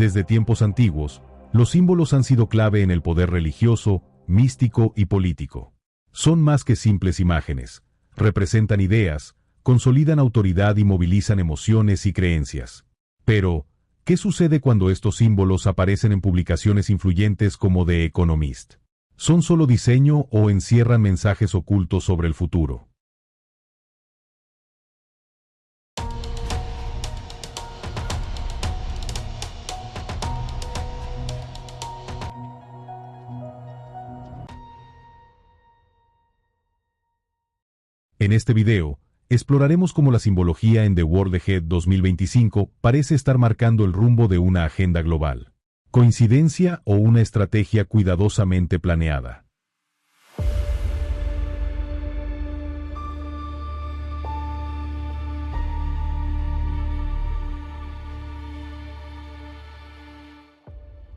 Desde tiempos antiguos, los símbolos han sido clave en el poder religioso, místico y político. Son más que simples imágenes, representan ideas, consolidan autoridad y movilizan emociones y creencias. Pero, ¿qué sucede cuando estos símbolos aparecen en publicaciones influyentes como The Economist? ¿Son solo diseño o encierran mensajes ocultos sobre el futuro? En este video, exploraremos cómo la simbología en The World Ahead 2025 parece estar marcando el rumbo de una agenda global. ¿Coincidencia o una estrategia cuidadosamente planeada?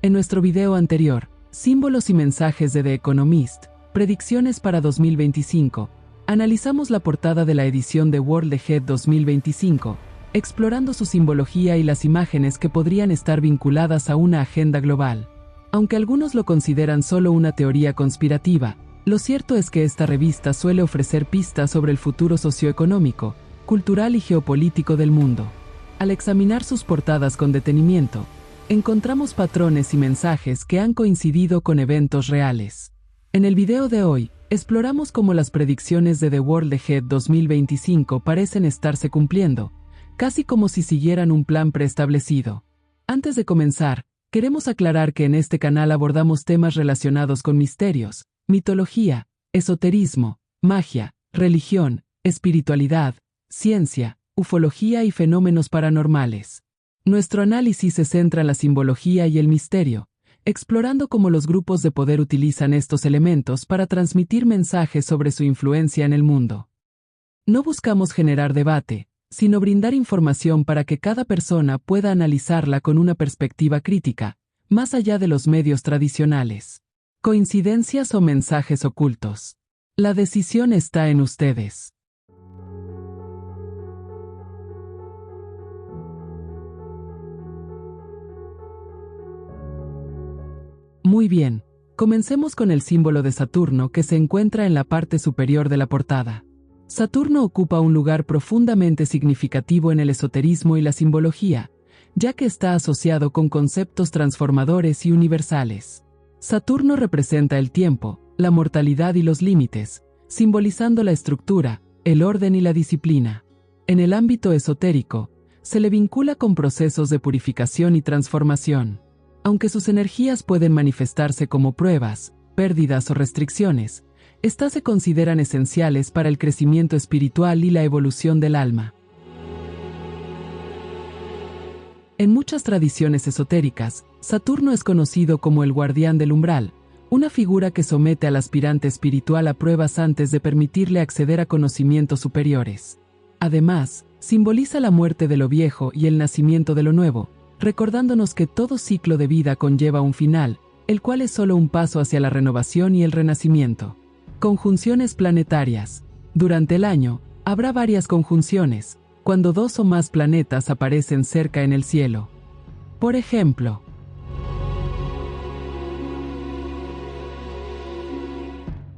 En nuestro video anterior, símbolos y mensajes de The Economist, predicciones para 2025, analizamos la portada de la edición de World Ahead 2025, explorando su simbología y las imágenes que podrían estar vinculadas a una agenda global. Aunque algunos lo consideran solo una teoría conspirativa, lo cierto es que esta revista suele ofrecer pistas sobre el futuro socioeconómico, cultural y geopolítico del mundo. Al examinar sus portadas con detenimiento, encontramos patrones y mensajes que han coincidido con eventos reales. En el video de hoy, exploramos cómo las predicciones de The World Ahead 2025 parecen estarse cumpliendo, casi como si siguieran un plan preestablecido. Antes de comenzar, queremos aclarar que en este canal abordamos temas relacionados con misterios, mitología, esoterismo, magia, religión, espiritualidad, ciencia, ufología y fenómenos paranormales. Nuestro análisis se centra en la simbología y el misterio, explorando cómo los grupos de poder utilizan estos elementos para transmitir mensajes sobre su influencia en el mundo. No buscamos generar debate, sino brindar información para que cada persona pueda analizarla con una perspectiva crítica, más allá de los medios tradicionales. ¿Coincidencias o mensajes ocultos? La decisión está en ustedes. Muy bien, comencemos con el símbolo de Saturno que se encuentra en la parte superior de la portada. Saturno ocupa un lugar profundamente significativo en el esoterismo y la simbología, ya que está asociado con conceptos transformadores y universales. Saturno representa el tiempo, la mortalidad y los límites, simbolizando la estructura, el orden y la disciplina. En el ámbito esotérico, se le vincula con procesos de purificación y transformación. Aunque sus energías pueden manifestarse como pruebas, pérdidas o restricciones, estas se consideran esenciales para el crecimiento espiritual y la evolución del alma. En muchas tradiciones esotéricas, Saturno es conocido como el guardián del umbral, una figura que somete al aspirante espiritual a pruebas antes de permitirle acceder a conocimientos superiores. Además, simboliza la muerte de lo viejo y el nacimiento de lo nuevo, recordándonos que todo ciclo de vida conlleva un final, el cual es solo un paso hacia la renovación y el renacimiento. Conjunciones planetarias. Durante el año, habrá varias conjunciones, cuando dos o más planetas aparecen cerca en el cielo. Por ejemplo,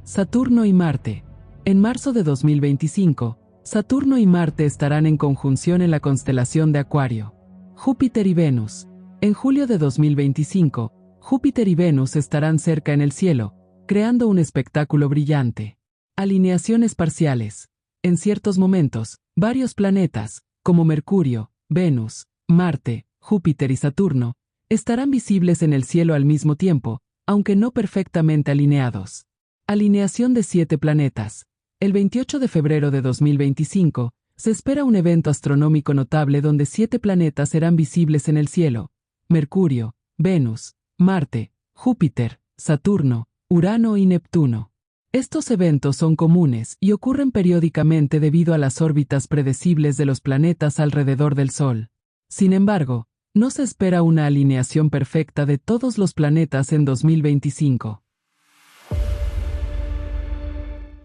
Saturno y Marte. En marzo de 2025, Saturno y Marte estarán en conjunción en la constelación de Acuario. Júpiter y Venus. En julio de 2025, Júpiter y Venus estarán cerca en el cielo, creando un espectáculo brillante. Alineaciones parciales. En ciertos momentos, varios planetas, como Mercurio, Venus, Marte, Júpiter y Saturno, estarán visibles en el cielo al mismo tiempo, aunque no perfectamente alineados. Alineación de 7 planetas. El 28 de febrero de 2025, se espera un evento astronómico notable donde 7 planetas serán visibles en el cielo: Mercurio, Venus, Marte, Júpiter, Saturno, Urano y Neptuno. Estos eventos son comunes y ocurren periódicamente debido a las órbitas predecibles de los planetas alrededor del Sol. Sin embargo, no se espera una alineación perfecta de todos los planetas en 2025.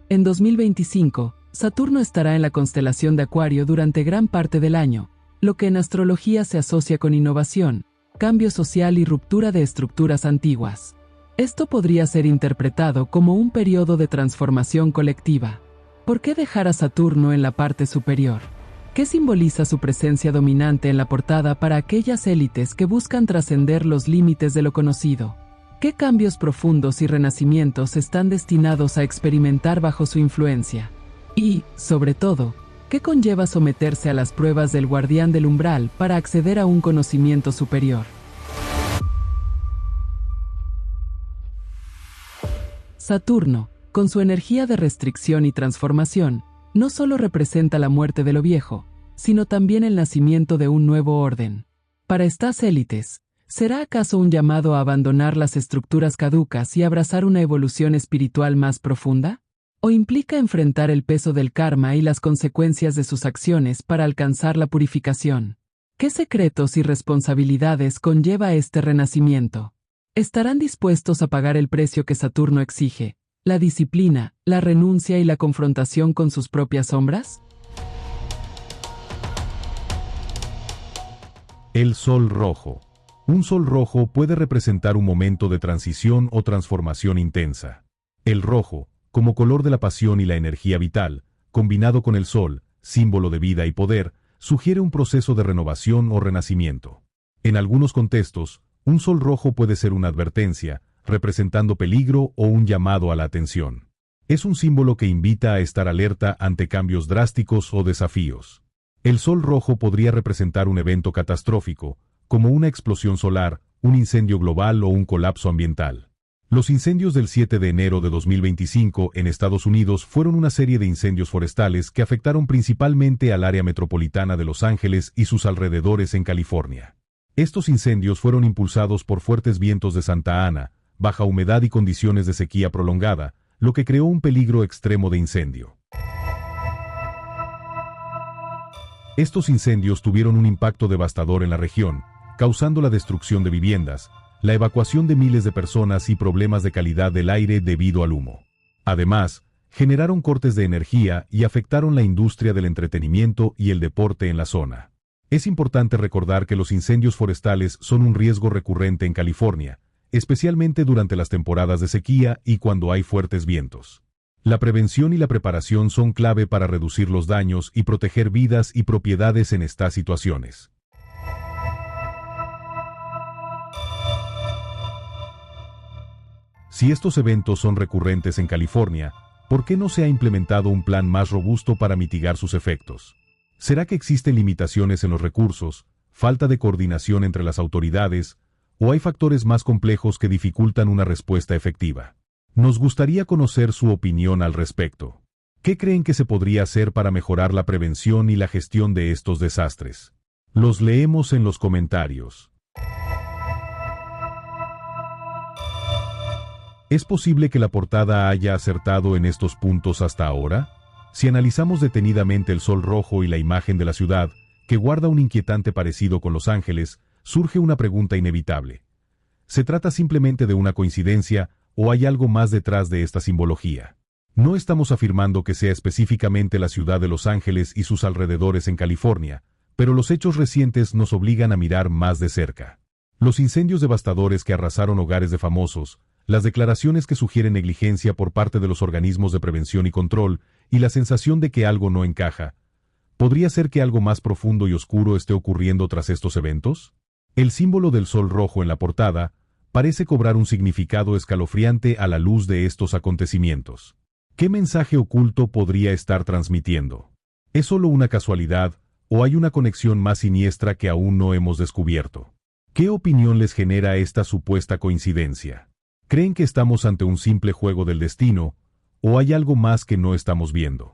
En 2025, Saturno estará en la constelación de Acuario durante gran parte del año, lo que en astrología se asocia con innovación, cambio social y ruptura de estructuras antiguas. Esto podría ser interpretado como un periodo de transformación colectiva. ¿Por qué dejar a Saturno en la parte superior? ¿Qué simboliza su presencia dominante en la portada para aquellas élites que buscan trascender los límites de lo conocido? ¿Qué cambios profundos y renacimientos están destinados a experimentar bajo su influencia? Y, sobre todo, ¿qué conlleva someterse a las pruebas del guardián del umbral para acceder a un conocimiento superior? Saturno, con su energía de restricción y transformación, no solo representa la muerte de lo viejo, sino también el nacimiento de un nuevo orden. Para estas élites, ¿será acaso un llamado a abandonar las estructuras caducas y abrazar una evolución espiritual más profunda? ¿O implica enfrentar el peso del karma y las consecuencias de sus acciones para alcanzar la purificación? ¿Qué secretos y responsabilidades conlleva este renacimiento? ¿Estarán dispuestos a pagar el precio que Saturno exige? ¿La disciplina, la renuncia y la confrontación con sus propias sombras? El sol rojo. Un sol rojo puede representar un momento de transición o transformación intensa. El rojo, como color de la pasión y la energía vital, combinado con el sol, símbolo de vida y poder, sugiere un proceso de renovación o renacimiento. En algunos contextos, un sol rojo puede ser una advertencia, representando peligro o un llamado a la atención. Es un símbolo que invita a estar alerta ante cambios drásticos o desafíos. El sol rojo podría representar un evento catastrófico, como una explosión solar, un incendio global o un colapso ambiental. Los incendios del 7 de enero de 2025 en Estados Unidos fueron una serie de incendios forestales que afectaron principalmente al área metropolitana de Los Ángeles y sus alrededores en California. Estos incendios fueron impulsados por fuertes vientos de Santa Ana, baja humedad y condiciones de sequía prolongada, lo que creó un peligro extremo de incendio. Estos incendios tuvieron un impacto devastador en la región, causando la destrucción de viviendas, la evacuación de miles de personas y problemas de calidad del aire debido al humo. Además, generaron cortes de energía y afectaron la industria del entretenimiento y el deporte en la zona. Es importante recordar que los incendios forestales son un riesgo recurrente en California, especialmente durante las temporadas de sequía y cuando hay fuertes vientos. La prevención y la preparación son clave para reducir los daños y proteger vidas y propiedades en estas situaciones. Si estos eventos son recurrentes en California, ¿por qué no se ha implementado un plan más robusto para mitigar sus efectos? ¿Será que existen limitaciones en los recursos, falta de coordinación entre las autoridades, o hay factores más complejos que dificultan una respuesta efectiva? Nos gustaría conocer su opinión al respecto. ¿Qué creen que se podría hacer para mejorar la prevención y la gestión de estos desastres? Los leemos en los comentarios. ¿Es posible que la portada haya acertado en estos puntos hasta ahora? Si analizamos detenidamente el sol rojo y la imagen de la ciudad, que guarda un inquietante parecido con Los Ángeles, surge una pregunta inevitable. ¿Se trata simplemente de una coincidencia o hay algo más detrás de esta simbología? No estamos afirmando que sea específicamente la ciudad de Los Ángeles y sus alrededores en California, pero los hechos recientes nos obligan a mirar más de cerca. Los incendios devastadores que arrasaron hogares de famosos, las declaraciones que sugieren negligencia por parte de los organismos de prevención y control, y la sensación de que algo no encaja. ¿Podría ser que algo más profundo y oscuro esté ocurriendo tras estos eventos? El símbolo del sol rojo en la portada parece cobrar un significado escalofriante a la luz de estos acontecimientos. ¿Qué mensaje oculto podría estar transmitiendo? ¿Es solo una casualidad, o hay una conexión más siniestra que aún no hemos descubierto? ¿Qué opinión les genera esta supuesta coincidencia? ¿Creen que estamos ante un simple juego del destino, o hay algo más que no estamos viendo?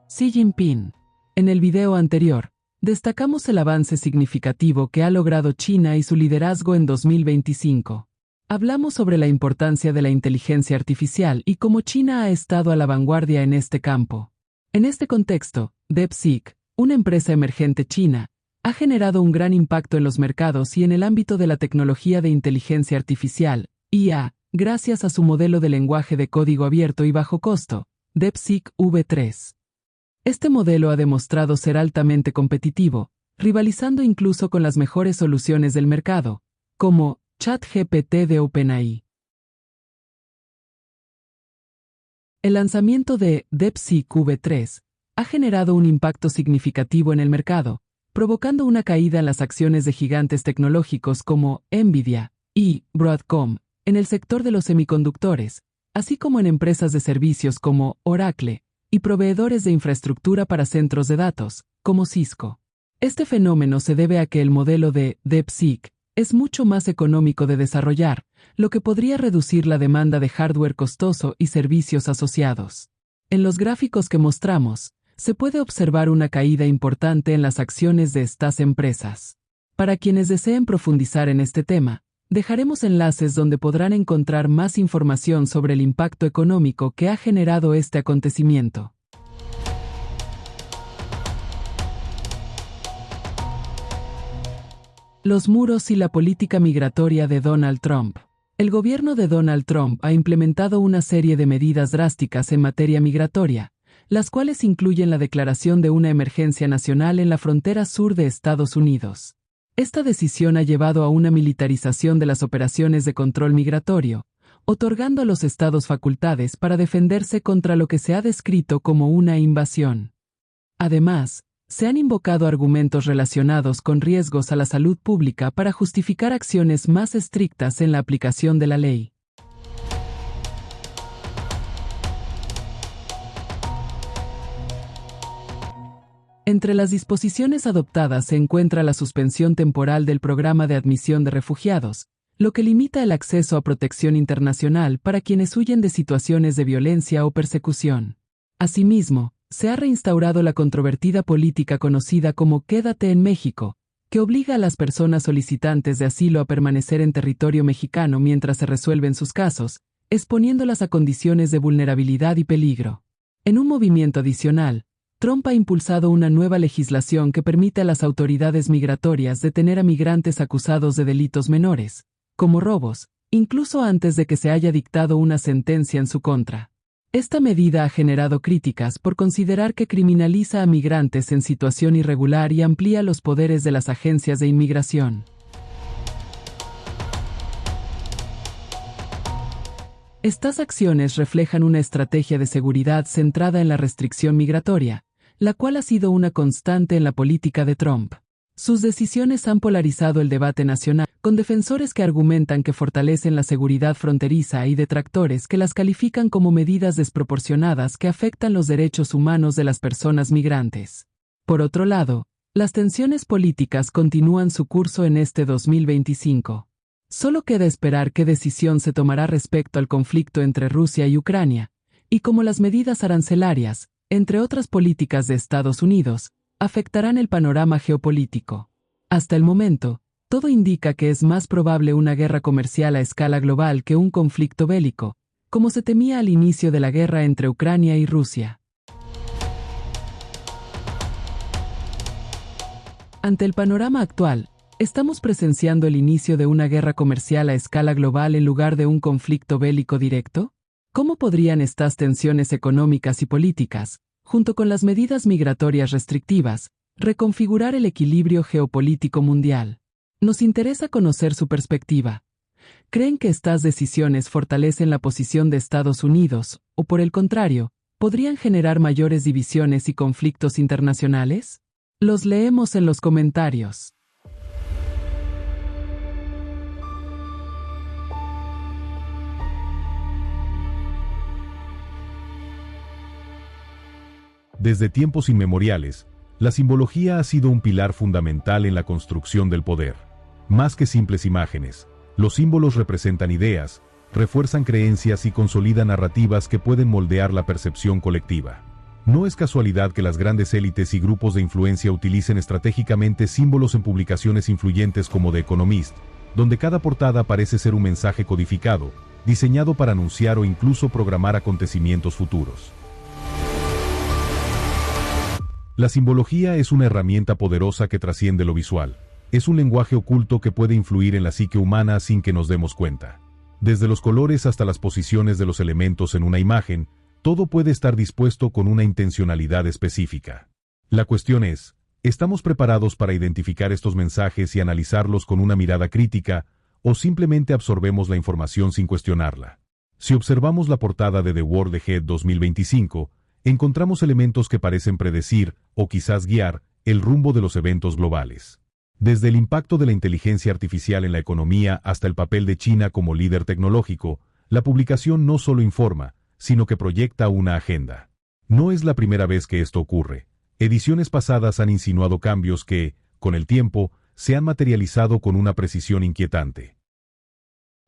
Xi Jinping. En el video anterior, destacamos el avance significativo que ha logrado China y su liderazgo en 2025. Hablamos sobre la importancia de la inteligencia artificial y cómo China ha estado a la vanguardia en este campo. En este contexto, DeepSeek, una empresa emergente china, ha generado un gran impacto en los mercados y en el ámbito de la tecnología de inteligencia artificial, IA, gracias a su modelo de lenguaje de código abierto y bajo costo, DeepSeek V3. Este modelo ha demostrado ser altamente competitivo, rivalizando incluso con las mejores soluciones del mercado, como ChatGPT de OpenAI. El lanzamiento de DeepSeek V3 ha generado un impacto significativo en el mercado, provocando una caída en las acciones de gigantes tecnológicos como Nvidia y Broadcom en el sector de los semiconductores, así como en empresas de servicios como Oracle y proveedores de infraestructura para centros de datos, como Cisco. Este fenómeno se debe a que el modelo de DeepSeek es mucho más económico de desarrollar, lo que podría reducir la demanda de hardware costoso y servicios asociados. En los gráficos que mostramos, se puede observar una caída importante en las acciones de estas empresas. Para quienes deseen profundizar en este tema, dejaremos enlaces donde podrán encontrar más información sobre el impacto económico que ha generado este acontecimiento. Los muros y la política migratoria de Donald Trump. El gobierno de Donald Trump ha implementado una serie de medidas drásticas en materia migratoria, las cuales incluyen la declaración de una emergencia nacional en la frontera sur de Estados Unidos. Esta decisión ha llevado a una militarización de las operaciones de control migratorio, otorgando a los estados facultades para defenderse contra lo que se ha descrito como una invasión. Además, se han invocado argumentos relacionados con riesgos a la salud pública para justificar acciones más estrictas en la aplicación de la ley. Entre las disposiciones adoptadas se encuentra la suspensión temporal del programa de admisión de refugiados, lo que limita el acceso a protección internacional para quienes huyen de situaciones de violencia o persecución. Asimismo, se ha reinstaurado la controvertida política conocida como Quédate en México, que obliga a las personas solicitantes de asilo a permanecer en territorio mexicano mientras se resuelven sus casos, exponiéndolas a condiciones de vulnerabilidad y peligro. En un movimiento adicional, Trump ha impulsado una nueva legislación que permite a las autoridades migratorias detener a migrantes acusados de delitos menores, como robos, incluso antes de que se haya dictado una sentencia en su contra. Esta medida ha generado críticas por considerar que criminaliza a migrantes en situación irregular y amplía los poderes de las agencias de inmigración. Estas acciones reflejan una estrategia de seguridad centrada en la restricción migratoria, la cual ha sido una constante en la política de Trump. Sus decisiones han polarizado el debate nacional, con defensores que argumentan que fortalecen la seguridad fronteriza y detractores que las califican como medidas desproporcionadas que afectan los derechos humanos de las personas migrantes. Por otro lado, las tensiones políticas continúan su curso en este 2025. Solo queda esperar qué decisión se tomará respecto al conflicto entre Rusia y Ucrania, y cómo las medidas arancelarias, entre otras políticas de Estados Unidos, afectarán el panorama geopolítico. Hasta el momento, todo indica que es más probable una guerra comercial a escala global que un conflicto bélico, como se temía al inicio de la guerra entre Ucrania y Rusia. Ante el panorama actual, ¿estamos presenciando el inicio de una guerra comercial a escala global en lugar de un conflicto bélico directo? ¿Cómo podrían estas tensiones económicas y políticas, junto con las medidas migratorias restrictivas, reconfigurar el equilibrio geopolítico mundial? Nos interesa conocer su perspectiva. ¿Creen que estas decisiones fortalecen la posición de Estados Unidos, o por el contrario, podrían generar mayores divisiones y conflictos internacionales? Los leemos en los comentarios. Desde tiempos inmemoriales, la simbología ha sido un pilar fundamental en la construcción del poder. Más que simples imágenes, los símbolos representan ideas, refuerzan creencias y consolidan narrativas que pueden moldear la percepción colectiva. No es casualidad que las grandes élites y grupos de influencia utilicen estratégicamente símbolos en publicaciones influyentes como The Economist, donde cada portada parece ser un mensaje codificado, diseñado para anunciar o incluso programar acontecimientos futuros. La simbología es una herramienta poderosa que trasciende lo visual. Es un lenguaje oculto que puede influir en la psique humana sin que nos demos cuenta. Desde los colores hasta las posiciones de los elementos en una imagen, Todo puede estar dispuesto con una intencionalidad específica. La cuestión es, ¿estamos preparados para identificar estos mensajes y analizarlos con una mirada crítica, o simplemente absorbemos la información sin cuestionarla? Si observamos la portada de The World Ahead 2025, encontramos elementos que parecen predecir, o quizás guiar, el rumbo de los eventos globales. Desde el impacto de la inteligencia artificial en la economía hasta el papel de China como líder tecnológico, la publicación no solo informa, sino que proyecta una agenda. No es la primera vez que esto ocurre. Ediciones pasadas han insinuado cambios que, con el tiempo, se han materializado con una precisión inquietante.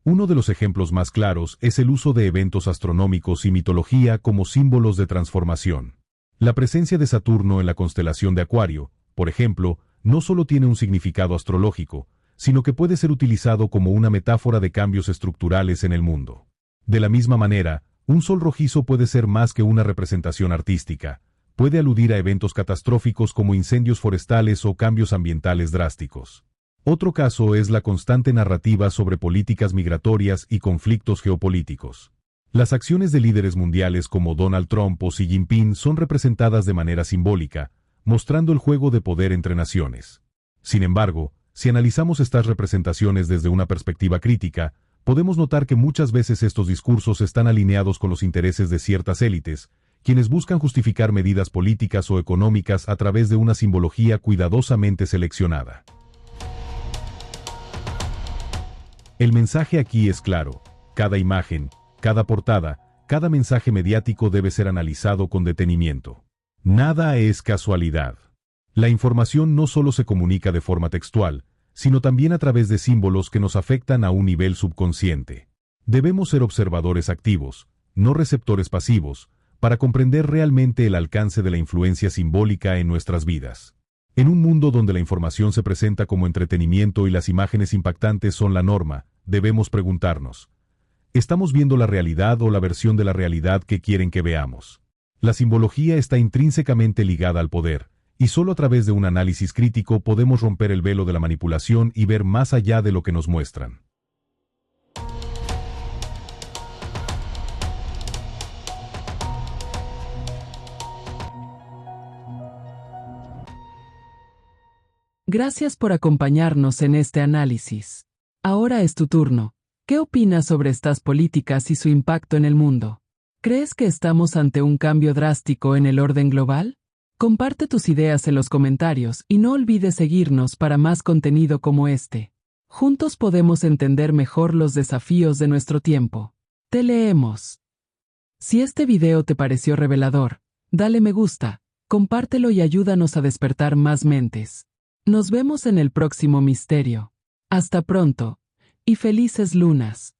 Uno de los ejemplos más claros es el uso de eventos astronómicos y mitología como símbolos de transformación. La presencia de Saturno en la constelación de Acuario, por ejemplo, no solo tiene un significado astrológico, sino que puede ser utilizado como una metáfora de cambios estructurales en el mundo. De la misma manera, un sol rojizo puede ser más que una representación artística, puede aludir a eventos catastróficos como incendios forestales o cambios ambientales drásticos. Otro caso es la constante narrativa sobre políticas migratorias y conflictos geopolíticos. Las acciones de líderes mundiales como Donald Trump o Xi Jinping son representadas de manera simbólica, mostrando el juego de poder entre naciones. Sin embargo, si analizamos estas representaciones desde una perspectiva crítica, podemos notar que muchas veces estos discursos están alineados con los intereses de ciertas élites, quienes buscan justificar medidas políticas o económicas a través de una simbología cuidadosamente seleccionada. El mensaje aquí es claro: cada imagen, cada portada, cada mensaje mediático debe ser analizado con detenimiento. Nada es casualidad. La información no solo se comunica de forma textual, sino también a través de símbolos que nos afectan a un nivel subconsciente. Debemos ser observadores activos, no receptores pasivos, para comprender realmente el alcance de la influencia simbólica en nuestras vidas. En un mundo donde la información se presenta como entretenimiento y las imágenes impactantes son la norma, debemos preguntarnos: ¿estamos viendo la realidad o la versión de la realidad que quieren que veamos? La simbología está intrínsecamente ligada al poder, y solo a través de un análisis crítico podemos romper el velo de la manipulación y ver más allá de lo que nos muestran. Gracias por acompañarnos en este análisis. Ahora es tu turno. ¿Qué opinas sobre estas políticas y su impacto en el mundo? ¿Crees que estamos ante un cambio drástico en el orden global? Comparte tus ideas en los comentarios y no olvides seguirnos para más contenido como este. Juntos podemos entender mejor los desafíos de nuestro tiempo. Te leemos. Si este video te pareció revelador, dale me gusta, compártelo y ayúdanos a despertar más mentes. Nos vemos en el próximo misterio. Hasta pronto, y felices lunas.